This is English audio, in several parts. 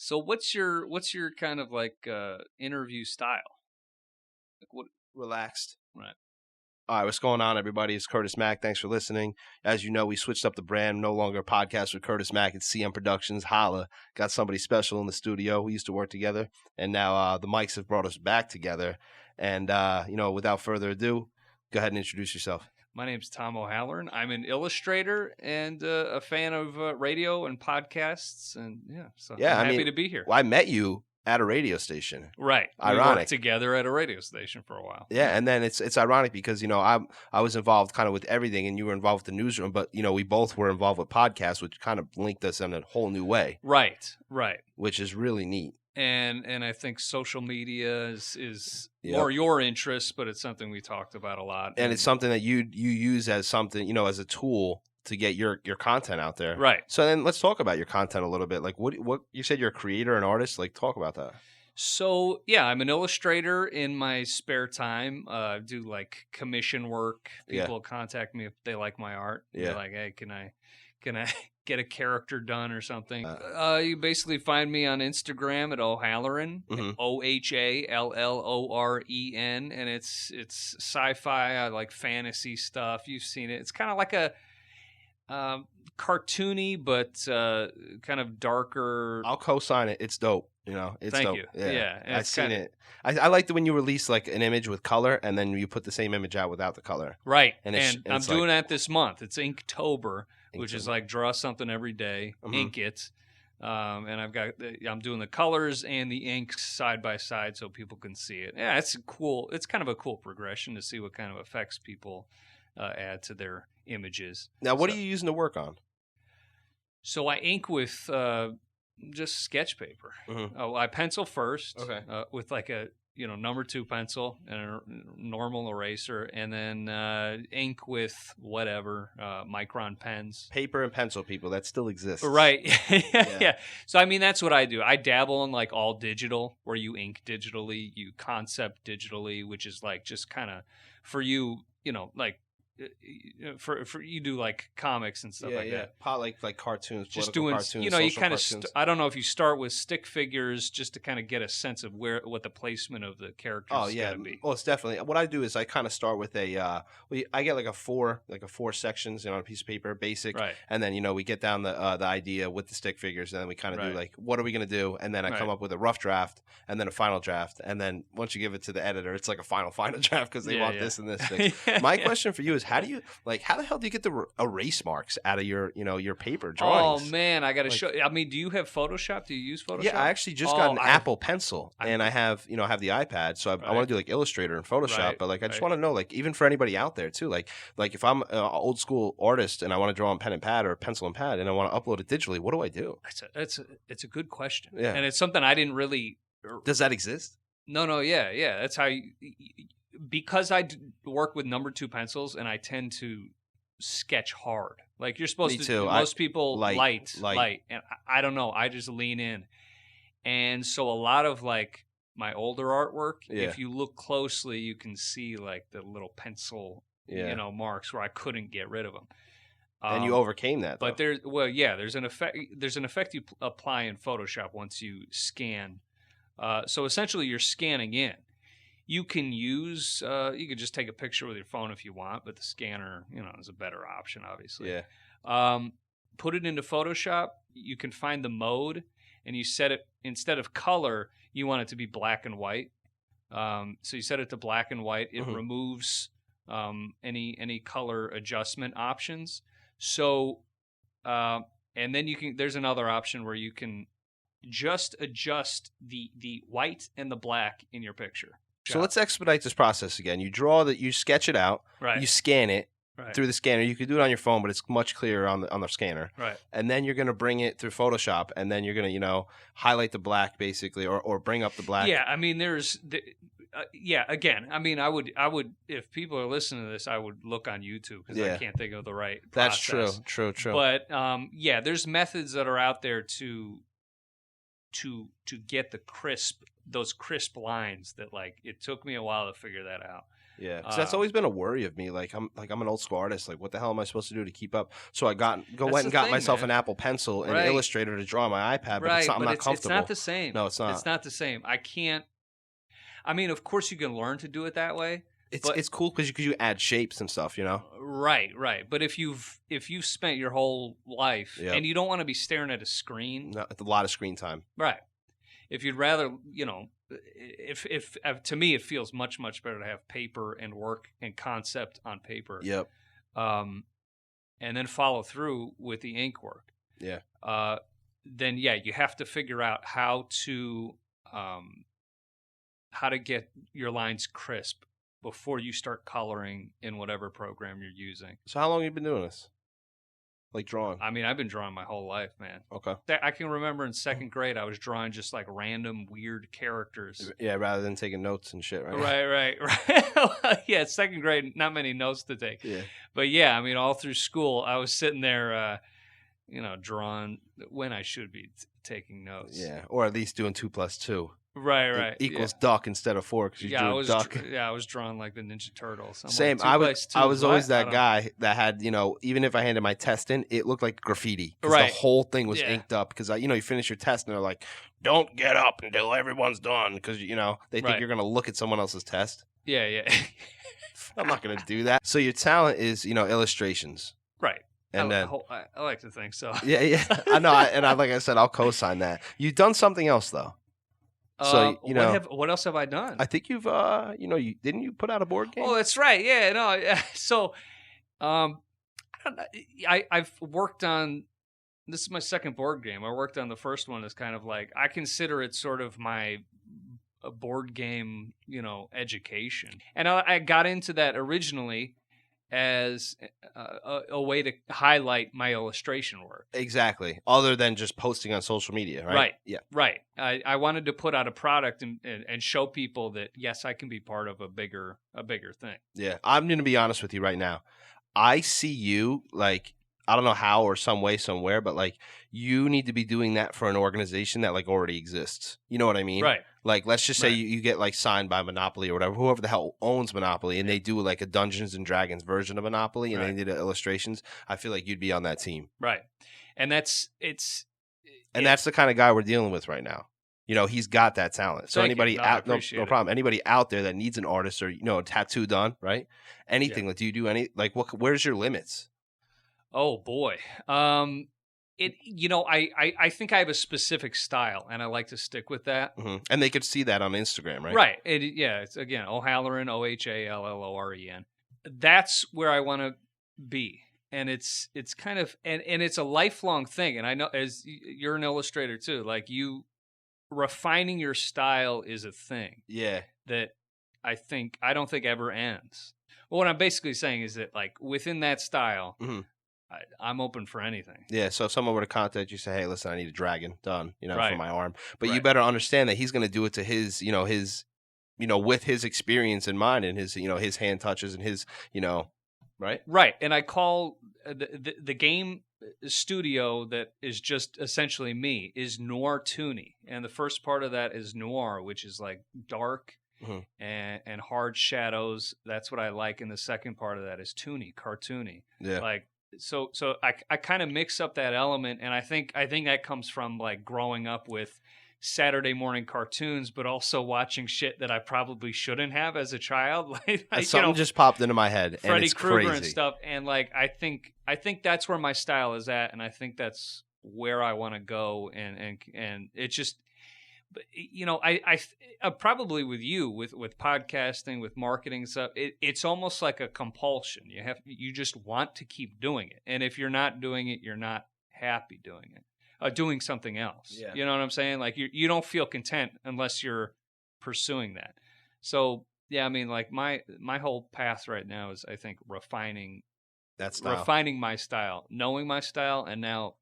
So what's your kind of like interview style? Like what? Relaxed. Right. All right, what's going on, everybody? It's Curtis Mack. Thanks for listening. As you know, we switched up the brand. No longer a podcast with Curtis Mack. It's CM Productions. Holla. Got somebody special in the studio. We used to work together, and now the mics have brought us back together. And, without further ado, go ahead and introduce yourself. My name's Tom O'Halloran. I'm an illustrator and a fan of radio and podcasts, and I'm happy to be here. Well, I met you at a radio station. Right. Ironic. We worked together at a radio station for a while. Yeah, and then it's ironic because, I was involved kind of with everything and you were involved with the newsroom, but, we both were involved with podcasts, which kind of linked us in a whole new way. Right. Which is really neat. And I think social media is Yep. more your interest, but it's something we talked about a lot. And it's something that you use as something, as a tool to get your content out there. Right. So then let's talk about your content a little bit. Like what you said you're a creator and artist, like talk about that. So, yeah, I'm an illustrator in my spare time. Do like commission work. People contact me if they like my art. Yeah. They're like, hey, can I get a character done or something? You basically find me on Instagram at O'Halloran, OHALLOREN, and it's sci-fi. I like fantasy stuff. You've seen it. It's kind of like a cartoony, but kind of darker. I'll co-sign it. It's dope. It's Thank dope. you. Yeah. And I've seen it. I liked it when you release like an image with color and then you put the same image out without the color. Right. And I'm doing that this month. It's Inktober, which is like draw something every day, ink it. And I'm doing the colors and the inks side by side so people can see it. Yeah, it's cool. It's kind of a cool progression to see what kind of effects people add to their images. Now, what are you using to work on? So I ink with just sketch paper. I pencil first with like a number 2 pencil and a normal eraser, and then ink with whatever micron pens. Paper and pencil, people, that still exists. Right. Yeah. So I mean, that's what I do. I dabble in like all digital, where you ink digitally, you concept digitally, which is like just kind of for you, like. For you do like comics and stuff like that. Like cartoons, just doing cartoons, you kind of I don't know if you start with stick figures just to kind of get a sense of what the placement of the characters is going to be. Well, it's definitely what I do is I kind of start with I get like a four sections on a piece of paper, basic, right. And then we get down the idea with the stick figures, and then we kind of do like what are we going to do, and then I come up with a rough draft and then a final draft, and then once you give it to the editor, it's like a final draft because they want this and this. My question for you is how the hell do you get the erase marks out of your paper drawings? Oh man, I got to show. I mean, do you have Photoshop? Do you use Photoshop? Yeah, I actually just got an Apple Pencil, and I have the iPad, so I want to do like Illustrator and Photoshop. But like, I just want to know, like, even for anybody out there too, like if I'm an old school artist and I want to draw on pen and pad or pencil and pad, and I want to upload it digitally, what do I do? It's a good question. Yeah, and it's something I didn't really. Does that exist? No, yeah. That's how because I work with number 2 pencils and I tend to sketch hard. Like you're supposed Me to. too. Most people light, light, and I don't know. I just lean in, and so a lot of like my older artwork. If you look closely, you can see like the little pencil, marks where I couldn't get rid of them. And you overcame that. But there's an effect. There's an effect you apply in Photoshop once you scan. So essentially, you're scanning in. You can use, you could just take a picture with your phone if you want, but the scanner, is a better option, obviously. Yeah. Put it into Photoshop. You can find the mode, and you set it, instead of color, you want it to be black and white. So you set it to black and white. It removes any color adjustment options. So, and then there's another option where you can just adjust the white and the black in your picture. So let's expedite this process again. You sketch it out, right. You scan it through the scanner. You could do it on your phone, but it's much clearer on the scanner. Right. And then you're going to bring it through Photoshop, and then you're going to, highlight the black basically, or bring up the black. Yeah, I mean, again, I mean, I would, if people are listening to this, I would look on YouTube because I can't think of the right process. That's true. But there's methods that are out there to get those crisp lines that like it took me a while to figure that out. Yeah, because that's always been a worry of me. Like I'm an old school artist. Like, what the hell am I supposed to do to keep up? So I went and got myself an Apple Pencil and Illustrator to draw on my iPad. But I'm not comfortable. It's not the same. No, it's not. It's not the same. I can't. I mean, of course, you can learn to do it that way. It's cool because you add shapes and stuff, you know. Right. But if you've spent your whole life and you don't want to be staring at a screen, no, it's a lot of screen time. Right. If you'd rather, if to me it feels much better to have paper and work and concept on paper. Yep. And then follow through with the ink work. Yeah. Then you have to figure out how to get your lines crisp before you start coloring in whatever program you're using. So how long have you been doing this? Like drawing? I mean, I've been drawing my whole life, man. Okay. I can remember in second grade, I was drawing just like random weird characters. Yeah, rather than taking notes and shit, right? Right. Yeah, second grade, not many notes to take. Yeah. But yeah, I mean, all through school, I was sitting there, drawing when I should be taking notes. Yeah, or at least doing 2 + 2. Right. Equals duck instead of 4 because you drew duck. I was drawing like the Ninja Turtles. Same. I was always that guy that had, even if I handed my test in, it looked like graffiti. Right. The whole thing was inked up because, you finish your test and they're like, don't get up until everyone's done because, they think you're going to look at someone else's test. Yeah. I'm not going to do that. So your talent is, illustrations. Right. And I like to think so. Yeah. I know. Like I said, I'll co-sign that. You've done something else, though. So what else have I done? I think you've didn't you put out a board game? Oh, that's right. Yeah, no. So, I've worked on. This is my second board game. I worked on the first one as kind of like I consider it sort of my board game, education, and I got into that originally as a way to highlight my illustration work. Exactly. Other than just posting on social media, right? Right. Yeah. Right. I wanted to put out a product and show people that, yes, I can be part of a bigger thing. Yeah. I'm going to be honest with you right now. I see you like, I don't know how or some way somewhere, but like you need to be doing that for an organization that like already exists. You know what I mean? Right. Like, let's just say you get like signed by Monopoly or whatever, whoever the hell owns Monopoly, and they do like a Dungeons and Dragons version of Monopoly, and they did illustrations. I feel like you'd be on that team, right? And that's the kind of guy we're dealing with right now. He's got that talent. So anybody out, no problem. Anybody out there that needs an artist or a tattoo done, right? Anything. Like, do you do any like what? Where's your limits? Oh boy. I think I have a specific style, and I like to stick with that. Mm-hmm. And they could see that on Instagram, right? Right. It's again O'Halloran, OHALLOREN. That's where I want to be, and it's kind of and it's a lifelong thing. And I know as you're an illustrator too, like you refining your style is a thing. Yeah. That I don't think ever ends. Well, what I'm basically saying is that like within that style. Mm-hmm. I'm open for anything. Yeah, so if someone were to contact you, say, "Hey, listen, I need a dragon done, for my arm," but you better understand that he's going to do it to his, with his experience in mind and his, his hand touches and his, right? Right, and I call the game studio that is just essentially me is Noir Toony, and the first part of that is noir, which is like dark. Mm-hmm. And hard shadows. That's what I like. And the second part of that is toony, cartoony. Yeah, like. So I kind of mix up that element, and I think that comes from like growing up with Saturday morning cartoons, but also watching shit that I probably shouldn't have as a child. Like something just popped into my head, Freddy and it's Krueger crazy. And stuff. And like I think that's where my style is at, and I think that's where I want to go. And it's just. But I probably with you with podcasting, with marketing stuff, it's almost like a compulsion. You just want to keep doing it, and if you're not doing it, you're not happy doing it. Doing something else, yeah. You know what I'm saying? Like you don't feel content unless you're pursuing that. So yeah, I mean, like my whole path right now is I think refining my style, knowing my style, and now.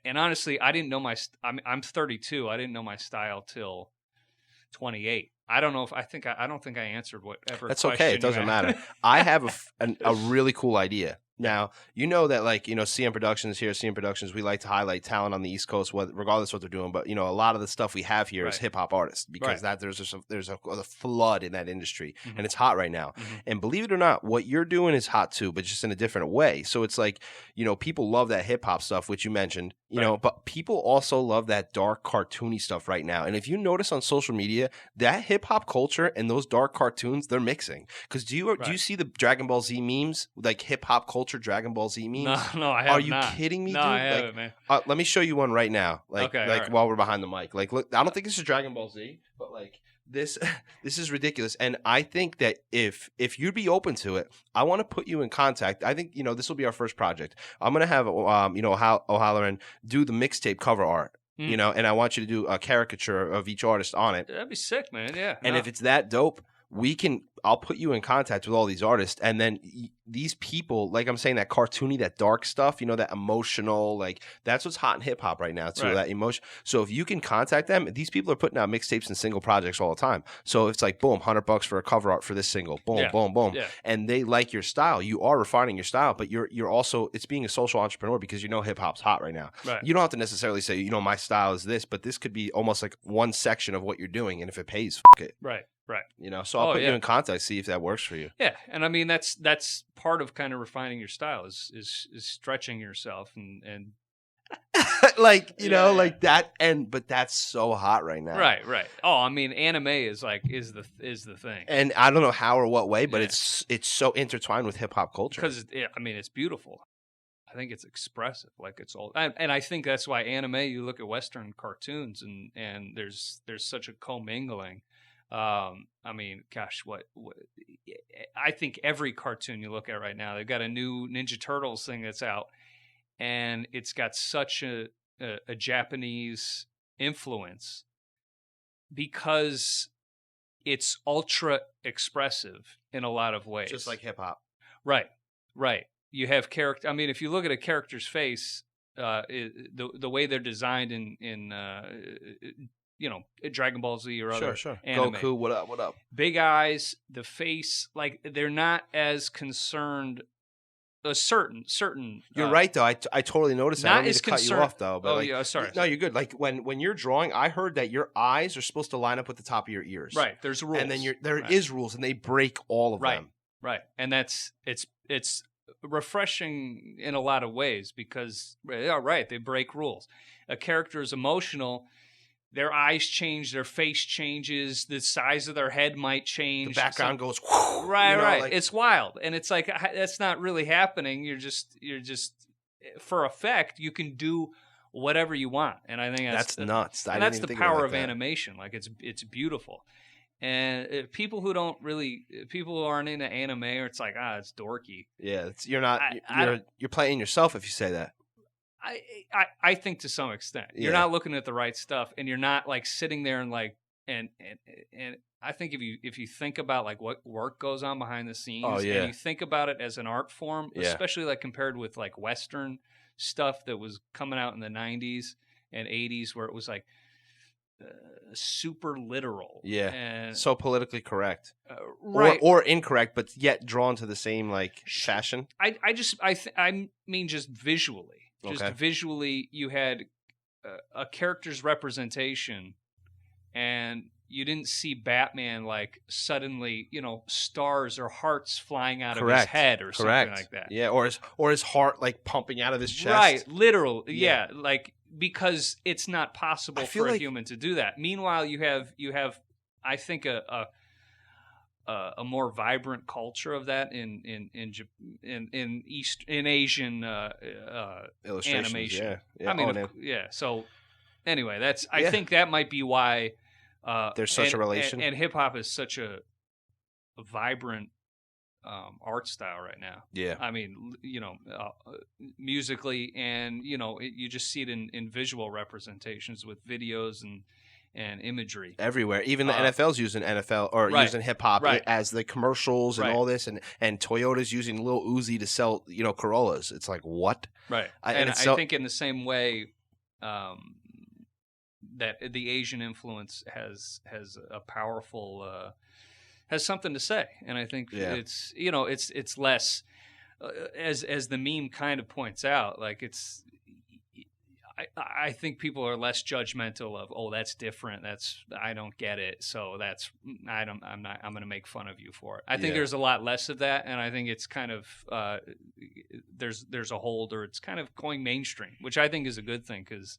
And honestly, I didn't know I'm 32. I didn't know my style till 28. I don't know if I don't think I answered whatever. That's okay. It doesn't matter. I have a really cool idea. Now, you know that, like, CM Productions here, CM Productions, we like to highlight talent on the East Coast, regardless of what they're doing. But, a lot of the stuff we have here is hip-hop artists because there's a flood in that industry, and it's hot right now. And believe it or not, what you're doing is hot too, but just in a different way. So it's like, people love that hip-hop stuff, which you mentioned, but people also love that dark, cartoony stuff right now. And if you notice on social media, that hip-hop culture and those dark cartoons, they're mixing. Because do you see the Dragon Ball Z memes, like hip-hop culture Dragon Ball Z memes? No, I have not. Are you kidding me, dude? I haven't, man. Let me show you one right now. Okay, while we're behind the mic. Like, look, I don't think this is Dragon Ball Z, but like this is ridiculous. And I think that if you'd be open to it, I want to put you in contact. I think, this will be our first project. I'm gonna have O'Halloran do the mixtape cover art. And I want you to do a caricature of each artist on it. That'd be sick, man. Yeah. And if it's that dope, I'll put you in contact with all these artists, and then these people, like I'm saying, that cartoony, that dark stuff, that emotional, like that's what's hot in hip hop right now too, that emotion. So if you can contact them, these people are putting out mixtapes and single projects all the time. So it's like, boom, $100 for a cover art for this single, boom, boom, boom, and they like your style. You are refining your style, but you're also, it's being a social entrepreneur because hip hop's hot right now. Right. You don't have to necessarily say, my style is this, but this could be almost like one section of what you're doing, and if it pays, f it. Right. So I'll put you in contact, see if that works for you. Yeah, and I mean that's part of kind of refining your style is stretching yourself and like like that. But that's so hot right now. Right. Oh, I mean, anime is the thing, and I don't know how or what way, but it's so intertwined with hip hop culture because it's beautiful. I think it's expressive, like it's all, and I think that's why anime. You look at Western cartoons, and there's such a commingling. I mean, gosh, what I think every cartoon you look at right now, they've got a new Ninja Turtles thing that's out, and it's got such a Japanese influence because it's ultra expressive in a lot of ways, just like hip hop. Right. You have character. I mean, if you look at a character's face, the way they're designed in Dragon Ball Z or other anime. Goku, what up? Big eyes, the face, like they're not as concerned. A certain. You're right, though. I totally noticed that. I don't mean to cut you off, though. But sorry. No, you're good. Like when you're drawing, I heard that your eyes are supposed to line up with the top of your ears. Right. There's rules, and then there is rules, and they break all of them. Right. And it's refreshing in a lot of ways because they break rules. A character is emotional. Their eyes change, their face changes, the size of their head might change. The background goes, right. Like, it's wild, and it's like that's not really happening. You're just for effect. You can do whatever you want, and I think that's nuts. And that's the power of animation. Like it's beautiful, and people who aren't into anime, or it's like it's dorky. Yeah, you're playing yourself if you say that. I think to some extent you're not looking at the right stuff, and you're not like sitting there and like and I think if you think about like what work goes on behind the scenes, and you think about it as an art form, especially like compared with like Western stuff that was coming out in the 90s and 80s, where it was like super literal, and so politically correct, right, or incorrect, but yet drawn to the same like fashion. I mean just visually. Visually, you had a character's representation, and you didn't see Batman like suddenly, stars or hearts flying out of his head or something like that. Yeah, or his heart like pumping out of his chest. Right, literal. Yeah, like because it's not possible for a human to do that. Meanwhile, you have I think a more vibrant culture of that in Asian animation. Yeah. I mean, So anyway, I think that might be why there's such a relation, and hip hop is such a vibrant art style right now. Yeah, I mean, musically, and you just see it in visual representations with videos and imagery everywhere. Even the NFL's using using hip hop as the commercials and all this, and Toyota's using Lil Uzi to sell Corollas. It's like what? Right. I think in the same way that the Asian influence has a powerful has something to say, and I think it's it's less as the meme kind of points out, like I think people are less judgmental of, oh, that's different. I don't get it. So I'm going to make fun of you for it. I think there's a lot less of that. And I think it's kind of, there's a hold, or it's kind of going mainstream, which I think is a good thing. Cause,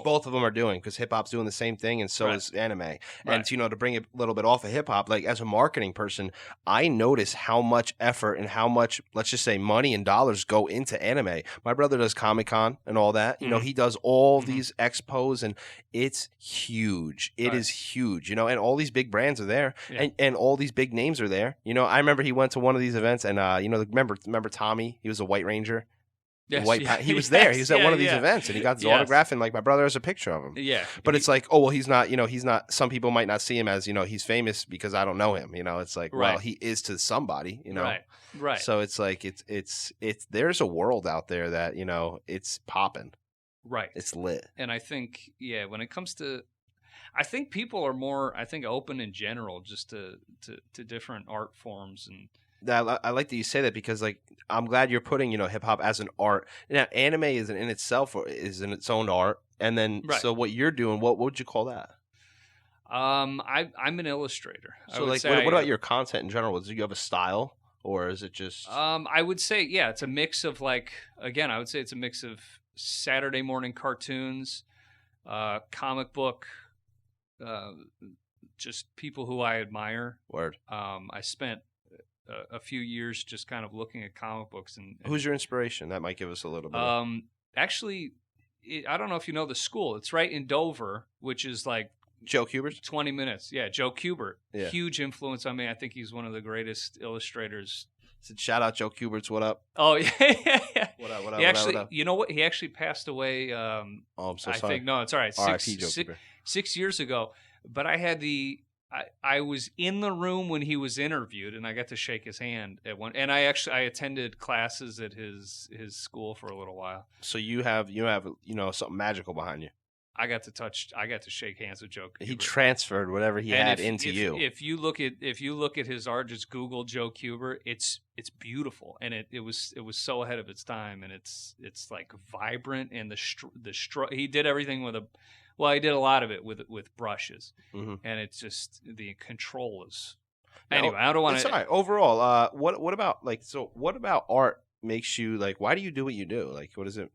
both of them are doing, because hip hop's doing the same thing, and so is anime. Right. And to bring it a little bit off of hip hop, like as a marketing person, I notice how much effort and how much, let's just say, money and dollars go into anime. My brother does Comic-Con and all that. He does all these expos, and it's huge. It is huge. And all these big brands are there, and all these big names are there. I remember he went to one of these events, and remember Tommy? He was a White Ranger. Yes, he was there. He was at one of these events, and he got his autograph, and like my brother has a picture of him. Yeah, but it's like, oh well, he's not. He's not. Some people might not see him as he's famous because I don't know him. It's like, well, he is to somebody. Right. So it's like it's there's a world out there that it's popping. Right. It's lit. And I think when it comes to, I think people are more open in general just to different art forms. And I like that you say that, because like I'm glad you're putting hip hop as an art. Now anime is in itself is in its own art, and then so what you're doing, what would you call that? I'm an illustrator. So like what about your content in general? Do you have a style, or is it just? I would say it's a mix of I would say it's a mix of Saturday morning cartoons, comic book, just people who I admire. Word. I spent a few years just kind of looking at comic books. And who's your inspiration? That might give us a little bit. Actually, I don't know if you know the school. It's right in Dover, which is like Joe Kubert. 20 minutes. Yeah, Joe Kubert. Yeah. Huge influence on me. I think he's one of the greatest illustrators. Shout out Joe Kubert's. What up? Oh yeah. What up? He actually, you know what? He actually passed away. I'm so sorry. I think no, it's all right. R.I.P. 6 years ago. But I had I was in the room when he was interviewed, and I got to shake his hand at one. And I attended classes at his school for a little while. So you have something magical behind you. I got to shake hands with Joe Kubert. He transferred whatever he had into you. If you look at his art, just Google Joe Kubert. It's beautiful, and it was so ahead of its time, and it's like vibrant, and he did everything with he did a lot of it with brushes, and it's just the control is. Anyway, I don't want to. It's all right. Overall, what about art makes you like? Why do you do what you do? Like, what is it?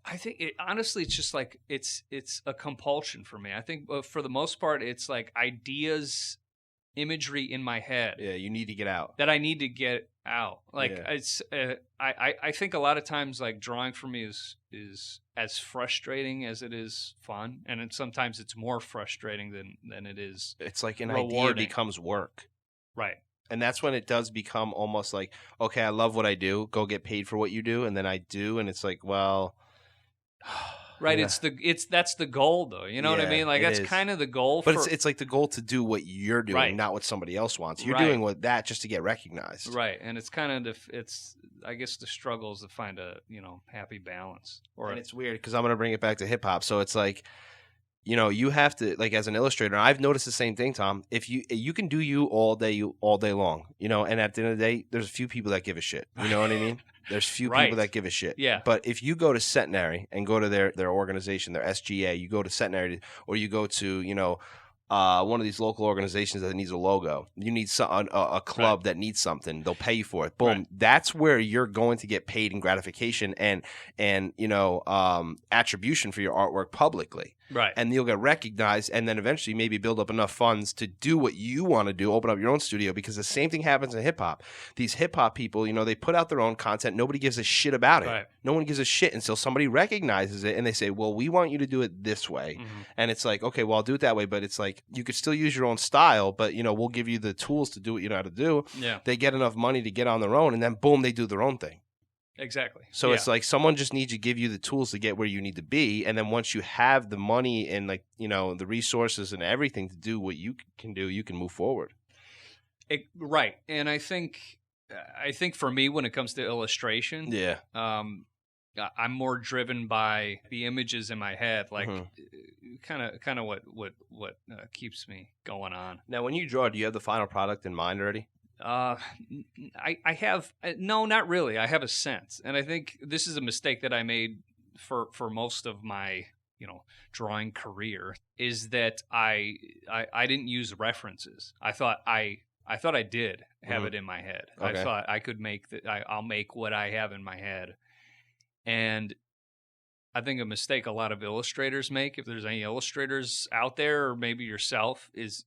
I think honestly, it's just like it's a compulsion for me. I think for the most part, it's like ideas, imagery in my head. Yeah, you need to get out. That I need to get out. Like it's, I think a lot of times like drawing for me is as frustrating as it is fun, and sometimes it's more frustrating than it is. It's like an rewarding. Idea becomes work, right? And that's when it does become almost like, okay, I love what I do. Go get paid for what you do, and then I do, and it's like, well. Right, yeah. That's the goal, though. You know what I mean? Like that's kind of the goal. But it's like the goal to do what you're doing, not what somebody else wants. You're doing that just to get recognized, right? And it's kind of I guess the struggle is to find a happy balance. And it's weird because I'm gonna bring it back to hip hop. So it's like, you have to, like, as an illustrator, I've noticed the same thing, Tom. If you can do you all day long, and at the end of the day, there's a few people that give a shit. You know what I mean? There's few people that give a shit. Yeah. But if you go to Centenary and go to their organization, their SGA, you go to Centenary, or you go to, one of these local organizations that needs a logo. You need a club that needs something. They'll pay you for it. Boom. Right. That's where you're going to get paid in gratification and attribution for your artwork publicly. Right. And you'll get recognized, and then eventually maybe build up enough funds to do what you want to do, open up your own studio, because the same thing happens in hip-hop. These hip-hop people, they put out their own content. Nobody gives a shit about it. Right. No one gives a shit until somebody recognizes it, and they say, well, we want you to do it this way. Mm-hmm. And it's like, okay, well, I'll do it that way, but it's like you could still use your own style, but, we'll give you the tools to do what you know how to do. Yeah. They get enough money to get on their own, and then, boom, they do their own thing. Exactly. So it's like someone just needs to give you the tools to get where you need to be, and then once you have the money and the resources and everything to do what you can do, you can move forward. Right. And I think for me, when it comes to illustration, I'm more driven by the images in my head, like kind of what keeps me going on. Now, when you draw, do you have the final product in mind already? I have no, not really. I have a sense, and I think this is a mistake that I made for most of my drawing career, is that I didn't use references. I thought I did have it in my head. Okay. I thought I could make I'll make what I have in my head, and I think a mistake a lot of illustrators make, if there's any illustrators out there, or maybe yourself, is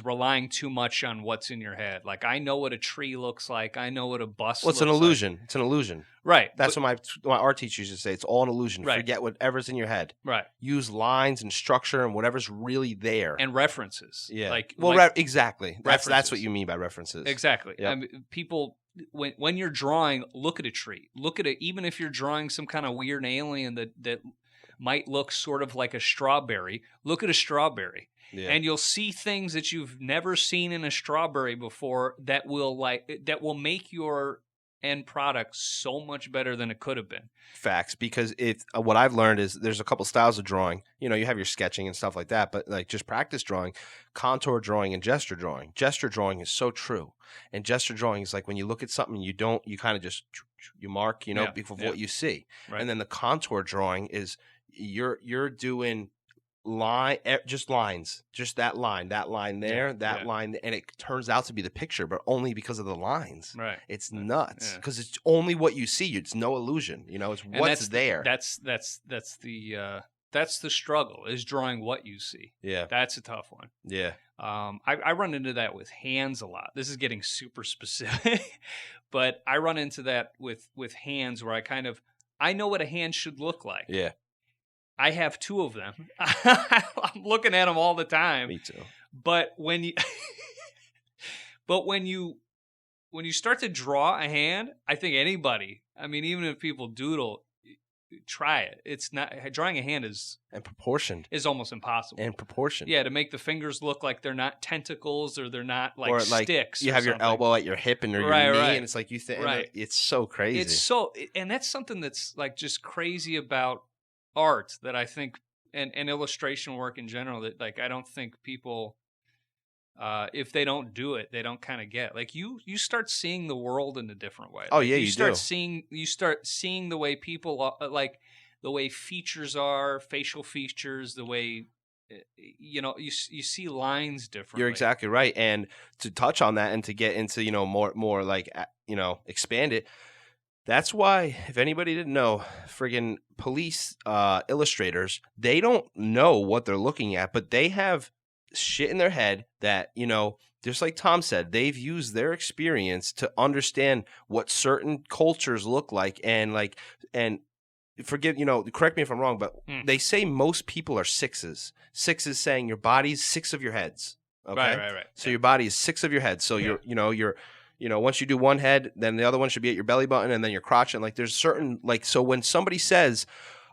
relying too much on what's in your head. Like, I know what a tree looks like. I know what a bus looks like. Well, it's an illusion. It's an illusion. Right. That's what my art teacher used to say. It's all an illusion. Right. Forget whatever's in your head. Right. Use lines and structure and whatever's really there. And references. Yeah. Exactly. That's what you mean by references. Exactly. Yep. I mean, people... When you're drawing, look at a tree. Look at it. Even if you're drawing some kind of weird alien that might look sort of like a strawberry, look at a strawberry, and you'll see things that you've never seen in a strawberry before that will make your end product so much better than it could have been. Facts, because what I've learned is there's a couple styles of drawing. You have your sketching and stuff like that, but like just practice drawing, contour drawing, and gesture drawing. Gesture drawing is so true, and gesture drawing is like when you look at something, you kind of just you mark, because of what you see, right. And then the contour drawing is you're doing just lines, just that line there, line, and it turns out to be the picture, but only because of the lines. Right. It's nuts because it's only what you see. It's no illusion. It's what's there. That's the struggle, is drawing what you see. Yeah. That's a tough one. Yeah. I run into that with hands a lot. This is getting super specific, but I run into that with hands where I know what a hand should look like. Yeah. I have 2 of them. I'm looking at them all the time. Me too. But when you start to draw a hand, I think anybody, even if people doodle, try it. It's not, drawing a hand is proportioned. Is almost impossible. And proportioned. Yeah, to make the fingers look like they're not tentacles or they're not like sticks. You have your elbow at your hip and your knee, and it's like you think it's so crazy. And that's something that's like just crazy about art, that I think, and illustration work in general, that like I don't think people, if they don't do it, they don't kind of get. Like you start seeing the world in a different way. Oh, yeah, you start seeing the way people are, like the way features are, facial features, the way you see lines differently. You're exactly right. And to touch on that and to get into more like expand it. That's why, if anybody didn't know, friggin' police illustrators, they don't know what they're looking at, but they have shit in their head that, just like Tom said, they've used their experience to understand what certain cultures look like, and correct me if I'm wrong, but they say most people are 6s. 6 is saying your body's 6 of your heads. Okay? Right. So your body is 6 of your heads. So you're once you do one head, then the other one should be at your belly button and then your crotch. And like, there's certain, like, so when somebody says,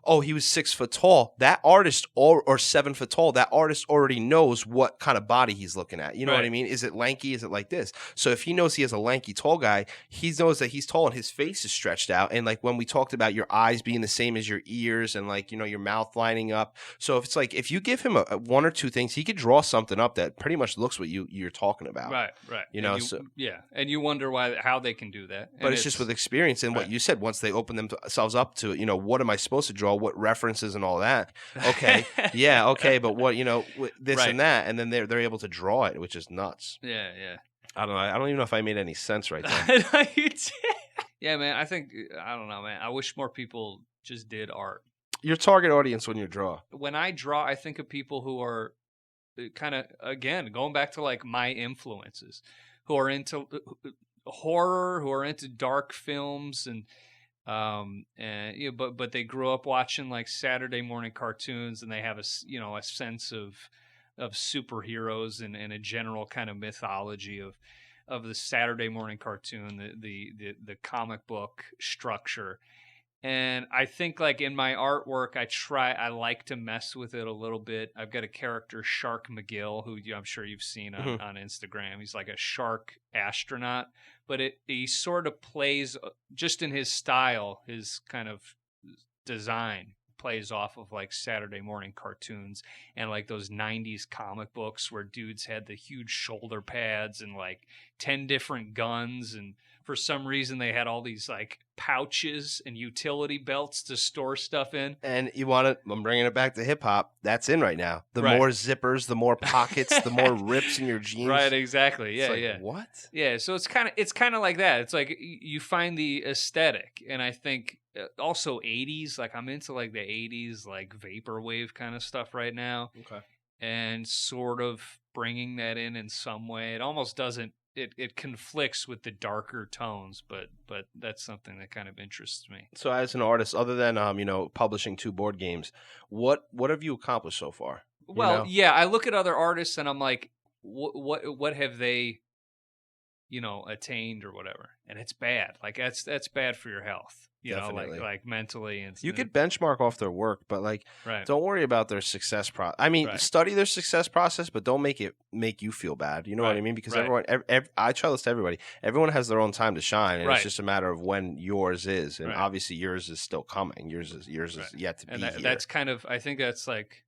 oh, he was 6 foot tall, that artist, or 7 foot tall, that artist already knows what kind of body he's looking at. You know what I mean? Is it lanky? Is it like this? So if he knows he has a lanky, tall guy, he knows that he's tall and his face is stretched out. And like when we talked about your eyes being the same as your ears and like, your mouth lining up. So if it's like, if you give him a 1 or 2 things, he could draw something up that pretty much looks what you're talking about. Right. And you wonder how they can do that. But it's just with experience and what you said, once they open themselves up to, what am I supposed to draw? What references and all that. Okay. Yeah. Okay. But what, this and that. And then they're able to draw it, which is nuts. Yeah. I don't know. I don't even know if I made any sense right there. You did. Yeah, man. I don't know, man. I wish more people just did art. Your target audience when you draw. When I draw, I think of people who are kind of, again, going back to like my influences, who are into horror, who are into dark films, but they grew up watching like Saturday morning cartoons, and they have a sense of superheroes and a general kind of mythology of the Saturday morning cartoon, the comic book structure. And I think like in my artwork, I like to mess with it a little bit. I've got a character, Shark McGill, who I'm sure you've seen on Instagram. He's like a shark astronaut, but he sort of plays, just in his style, his kind of design, plays off of like Saturday morning cartoons and like those 90s comic books where dudes had the huge shoulder pads and like 10 different guns, and for some reason they had all these like pouches and utility belts to store stuff in. And you want to, I'm bringing it back to hip hop. That's in right now. The more zippers, the more pockets, the more rips in your jeans. Right, exactly. Yeah, like, what? Yeah, so it's kind of like that. It's like you find the aesthetic, and I think also 80s, like I'm into like the 80s like vaporwave kind of stuff right now. Okay. And sort of bringing that in some way. It almost doesn't. It conflicts with the darker tones, but that's something that kind of interests me. So as an artist, other than publishing 2 board games, what have you accomplished so far? Well, yeah, I look at other artists and I'm like, what have they, attained or whatever, and it's bad. Like that's bad for your health. Definitely. like mentally, and you could benchmark off their work, but like, don't worry about their success process. I mean, study their success process, but don't make it make you feel bad. You know what I mean? Because everyone, I try this to everybody. Everyone has their own time to shine, and it's just a matter of when yours is. And obviously, yours is still coming. Yours is yet to be here. That's kind of. I think that's like.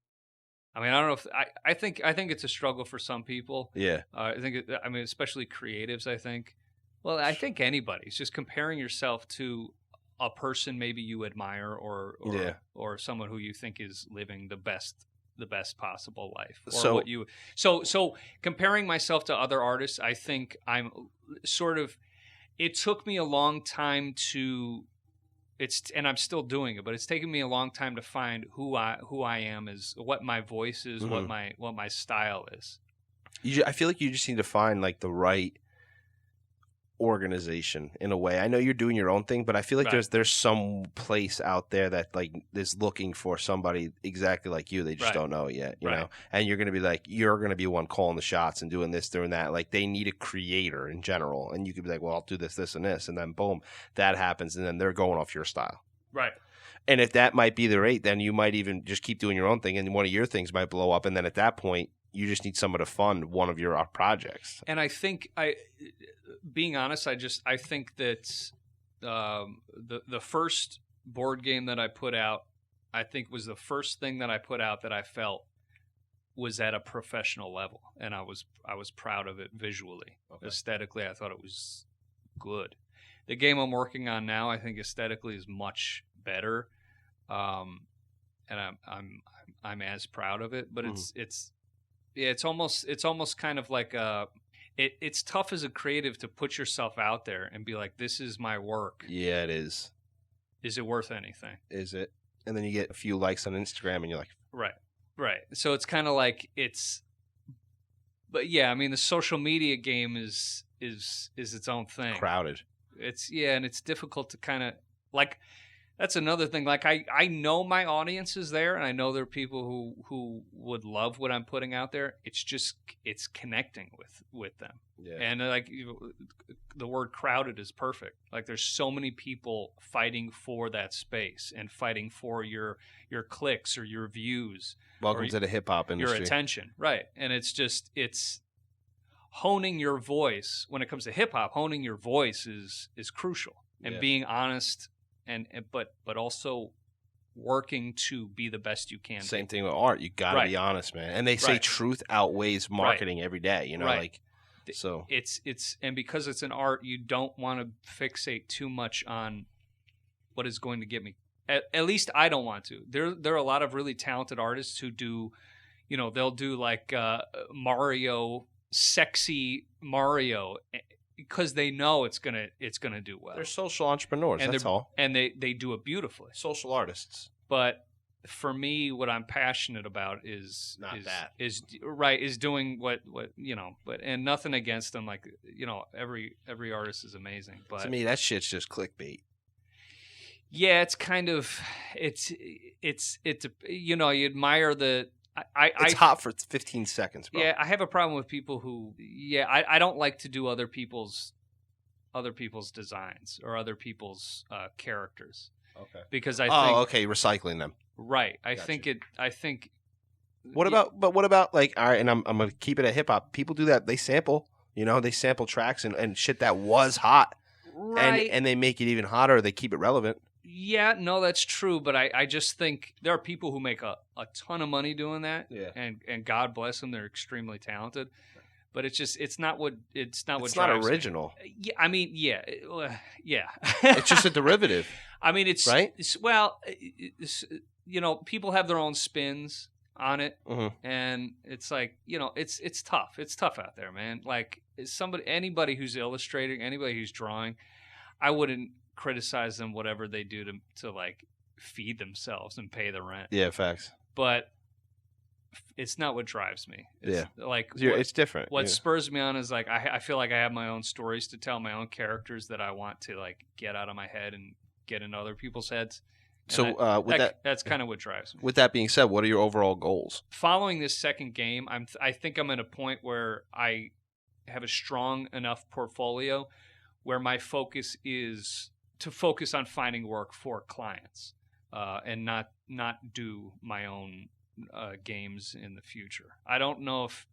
I mean, I don't know if I think it's a struggle for some people. Yeah. I think. Especially creatives. I think. Well, I think anybody. It's just comparing yourself to a person maybe you admire or someone who you think is living the best possible life, or so comparing myself to other artists, I think I'm sort of, it took me a long time to, and I'm still doing it, but it's taken me a long time to find who I am, is what my voice is, what my style is. I feel like you just need to find like the right organization in a way. I know you're doing your own thing, but I feel like there's some place out there that like is looking for somebody exactly like you. They just don't know it yet, you know. And you're gonna be one calling the shots and doing this, doing that. Like they need a creator in general, and you could be like, well, I'll do this, and this, and then boom, that happens, and then they're going off your style. Right. And if that might be the rate, then you might even just keep doing your own thing, and one of your things might blow up, and then at that point, you just need someone to fund one of your projects. And I think, being honest, I think that the first board game that I put out, I think was the first thing that I put out that I felt was at a professional level, and I was proud of it visually. Okay. Aesthetically, I thought it was good. The game I'm working on now, I think aesthetically is much better, and I'm as proud of it. But it's almost kind of like it's tough as a creative to put yourself out there and be like, this is my work. Yeah, it is. Is it worth anything? Is it? And then you get a few likes on Instagram and you're like, right. So it's kind of like but yeah, I mean, the social media game is its own thing. Crowded. And it's difficult to kind of like. That's another thing. Like I know my audience is there, and I know there are people who would love what I'm putting out there. It's connecting with them. Yeah. And like the word crowded is perfect. Like there's so many people fighting for that space and fighting for your clicks or your views. Welcome to the hip hop industry. Your attention, right? And it's honing your voice. When it comes to hip hop, honing your voice is crucial, and being honest. But also working to be the best you can. Same thing with art. You got to be honest, man. And they say truth outweighs marketing every day. You know, like so. It's and because it's an art, you don't want to fixate too much on what is going to get me. At least I don't want to. There are a lot of really talented artists who do, they'll do like Mario, sexy Mario. Because they know it's gonna do well. They're social entrepreneurs. That's all, and they do it beautifully. Social artists. But for me, what I'm passionate about is doing what But and nothing against them. Like every artist is amazing. But to me, that shit's just clickbait. Yeah, it's kind of you admire the. It's hot for 15 seconds, bro. Yeah, I have a problem with people who. Yeah, I don't like to do other people's designs or other people's characters. Okay. Because I think. Oh, okay, recycling them. Right. I think. What about like, all right, and I'm gonna keep it at hip hop. People do that. They sample. They sample tracks and shit that was hot. Right. And they make it even hotter. They keep it relevant. Yeah, no, that's true. But I just think there are people who make a ton of money doing that. Yeah. And God bless them. They're extremely talented. But it's not what it's not original. Me. Yeah, I mean, yeah. It's just a derivative. I mean, it's right. People have their own spins on it, mm-hmm. and it's like, it's tough. It's tough out there, man. Like anybody who's illustrating, anybody who's drawing, I wouldn't criticize them whatever they do to like feed themselves and pay the rent. Yeah, facts. But it's not what drives me. It's like it's different. What spurs me on is like I feel like I have my own stories to tell, my own characters that I want to like get out of my head and get into other people's heads. So that's kind of what drives me. With that being said, what are your overall goals? Following this second game, I think I'm at a point where I have a strong enough portfolio where my focus is to focus on finding work for clients and not do my own games in the future. I don't know if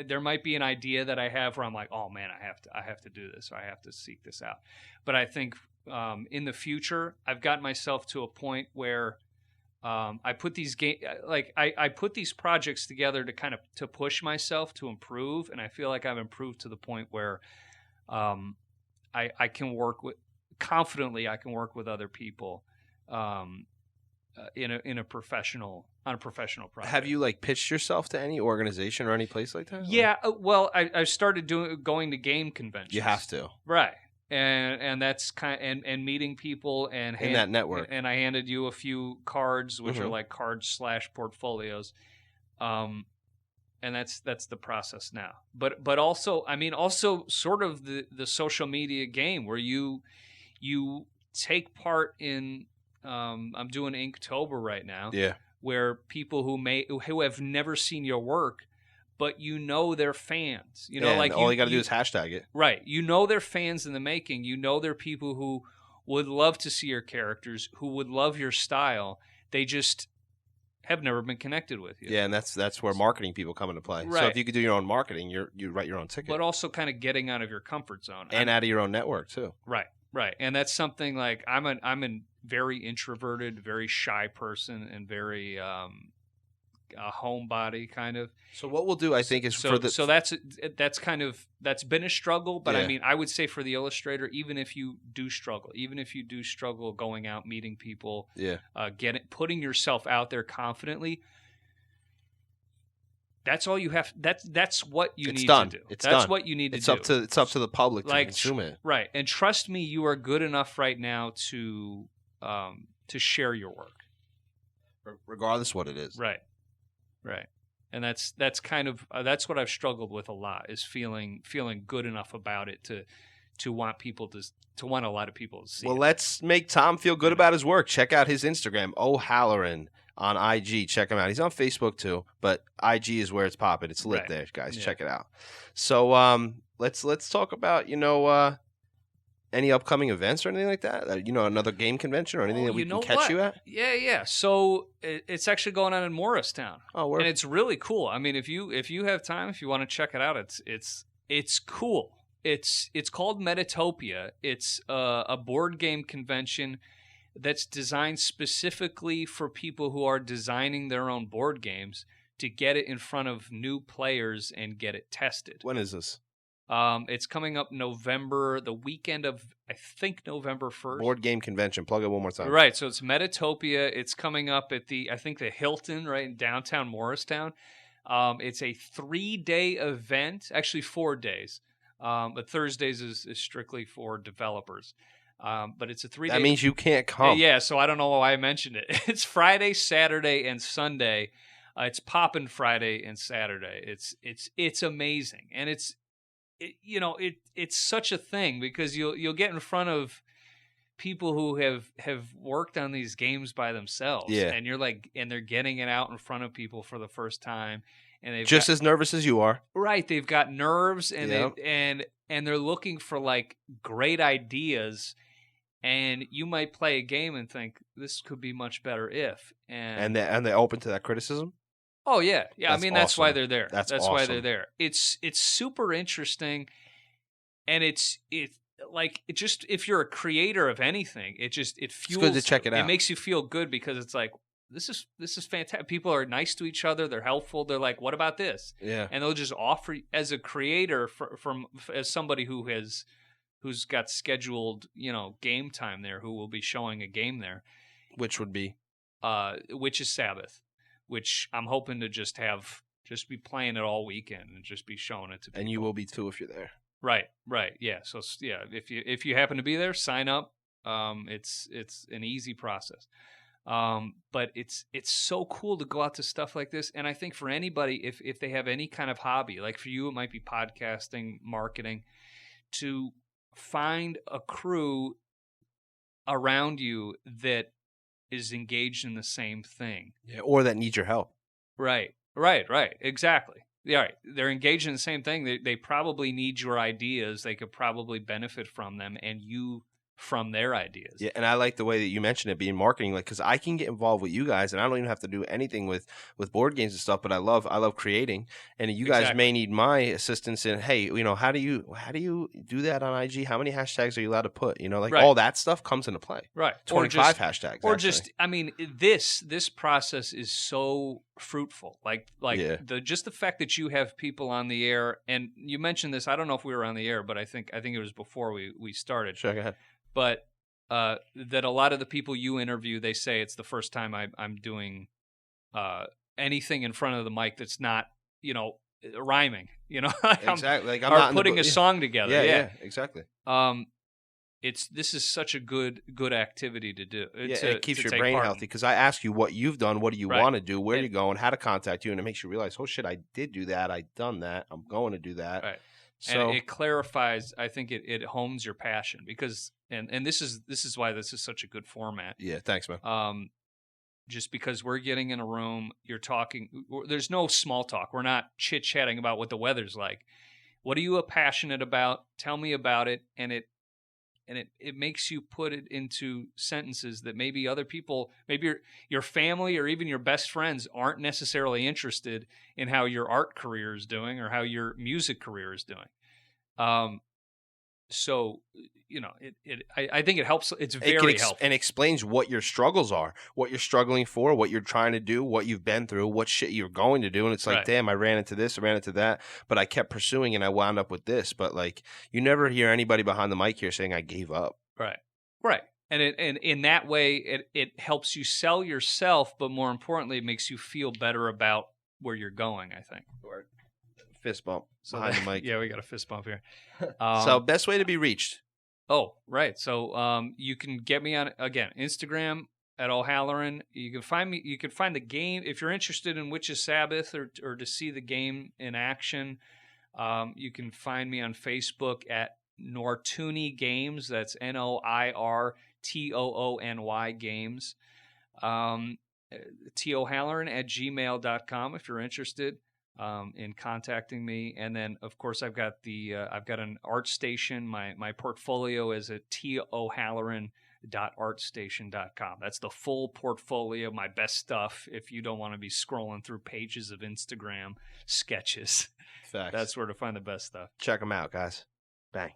there might be an idea that I have where I'm like, oh man, I have to do this, or I have to seek this out. But I think in the future, I've gotten myself to a point where I put these I put these projects together to kind of to push myself to improve, and I feel like I've improved to the point where I can work with confidently. I can work with other people in a professional project. Have you like pitched yourself to any organization or any place like that? Yeah, well, I started going to game conventions. You have to, right? And that's and meeting people and in that network. And I handed you a few cards, which are like cards / portfolios, and that's the process now. But also, I mean, also sort of the social media game where you take part in. I'm doing Inktober right now. Yeah. Where people who have never seen your work, but they're fans. Like all you got to do is hashtag it. Right. They're fans in the making. They're people who would love to see your characters, who would love your style. They just have never been connected with you. Yeah, and that's where marketing people come into play. Right. So if you could do your own marketing, you write your own ticket. But also kind of getting out of your comfort zone. And out of your own network too. Right. And that's something like I'm a very introverted, very shy person, and very a homebody kind of. So what we'll do, I think, is that's been a struggle. But I mean, I would say for the illustrator, even if you do struggle going out, meeting people, putting yourself out there confidently. That's all you have. That's what you need to do. That's what you need to do. It's up to the public to consume it. Right, and trust me, you are good enough right now to share your work, regardless what it is. Right, and that's kind of that's what I've struggled with a lot, is feeling good enough about it to want people to want a lot of people to see. Well, let's make Tom feel good about his work. Check out his Instagram, O'Halloran. On IG, check him out. He's on Facebook too, but IG is where it's popping. It's lit there, guys. Yeah. Check it out. So let's talk about any upcoming events or anything like that. Another game convention or anything that we can catch you at. Yeah. So it's actually going on in Morristown. Oh, and it's really cool. I mean, if you have time, if you want to check it out, it's cool. It's called Metatopia. It's a board game convention that's designed specifically for people who are designing their own board games to get it in front of new players and get it tested. When is this? It's coming up November, the weekend of, I think, November 1st. Board game convention. Plug it one more time. Right. So it's Metatopia. It's coming up at the Hilton, right, in downtown Morristown. It's a 3-day event, actually 4 days. But Thursdays is strictly for developers. But it's a 3-day. That means you can't come. Yeah, so I don't know why I mentioned it. It's Friday, Saturday, and Sunday. It's popping Friday and Saturday. It's amazing, and it's such a thing because you'll get in front of people who have worked on these games by themselves. Yeah, and and they're getting it out in front of people for the first time, and they've just as nervous as you are. Right, they've got nerves, and they're looking for like great ideas. And you might play a game and think this could be much better if and they're open to that criticism. Oh yeah. I mean, that's awesome. Why they're there. That's awesome. Why they're there. It's super interesting, and it's like it just if you're a creator of anything, it fuels. It's good to check it out. It makes you feel good because it's like this is fantastic. People are nice to each other. They're helpful. They're like, what about this? Yeah, and they'll just offer as a creator as somebody who's got scheduled game time there, who will be showing a game there, which would be Witch's Sabbath, which I'm hoping to just be playing it all weekend and just be showing it to people. And you will be too if you're there. Right. Yeah. So yeah, if you happen to be there, sign up. It's an easy process. But it's so cool to go out to stuff like this. And I think for anybody, if they have any kind of hobby, like for you, it might be podcasting, marketing, to find a crew around you that is engaged in the same thing. Yeah, or that needs your help. Right. Exactly. Yeah, right. They're engaged in the same thing. They probably need your ideas. They could probably benefit from them, and you from their ideas. Yeah, and I like the way that you mentioned it being marketing, like, because I can get involved with you guys, and I don't even have to do anything with board games and stuff. But I love creating, and you guys may need my assistance in, hey, how do you do that on IG? How many hashtags are you allowed to put? All that stuff comes into play. Right, 25 hashtags. Or this process is so fruitful. Just the fact that you have people on the air, and you mentioned this. I don't know if we were on the air, but I think it was before we started. Sure, go ahead. But that a lot of the people you interview, they say it's the first time I'm doing anything in front of the mic that's not, rhyming. Exactly. I'm not putting a song together. Yeah, exactly. This is such a good activity to do. It keeps your brain healthy, because I ask you what you've done, what do you want to do, where you're going, how to contact you, and it makes you realize, oh shit, I did do that, I done that, I'm going to do that. Right. So, and it clarifies. I think it hones your passion, because and this is why this is such a good format. Yeah, thanks, man. Just because we're getting in a room, you're talking. There's no small talk. We're not chit chatting about what the weather's like. What are you passionate about? Tell me about it, and it makes you put it into sentences that maybe other people, maybe your family or even your best friends aren't necessarily interested in how your art career is doing or how your music career is doing. I think it helps. It's very helpful. And explains what your struggles are, what you're struggling for, what you're trying to do, what you've been through, what shit you're going to do. And it's like, damn, I ran into this, I ran into that, but I kept pursuing and I wound up with this. But like, you never hear anybody behind the mic here saying I gave up. Right. And in that way, it helps you sell yourself, but more importantly, it makes you feel better about where you're going, I think. Fist bump behind the mic. Yeah, we got a fist bump here. So best way to be reached. Oh, right. So you can get me on, again, Instagram at O'Halloran. You can find me. You can find the game if you're interested in Witch's Sabbath or to see the game in action. You can find me on Facebook at Nortony Games. That's NOIRTOONY Games. TOHalloran@gmail.com if you're interested in contacting me. And then, of course, I've got an ArtStation. My portfolio is at TOHalloran.artstation.com. That's the full portfolio, my best stuff. If you don't want to be scrolling through pages of Instagram sketches, Facts. That's where to find the best stuff. Check them out, guys. Bang.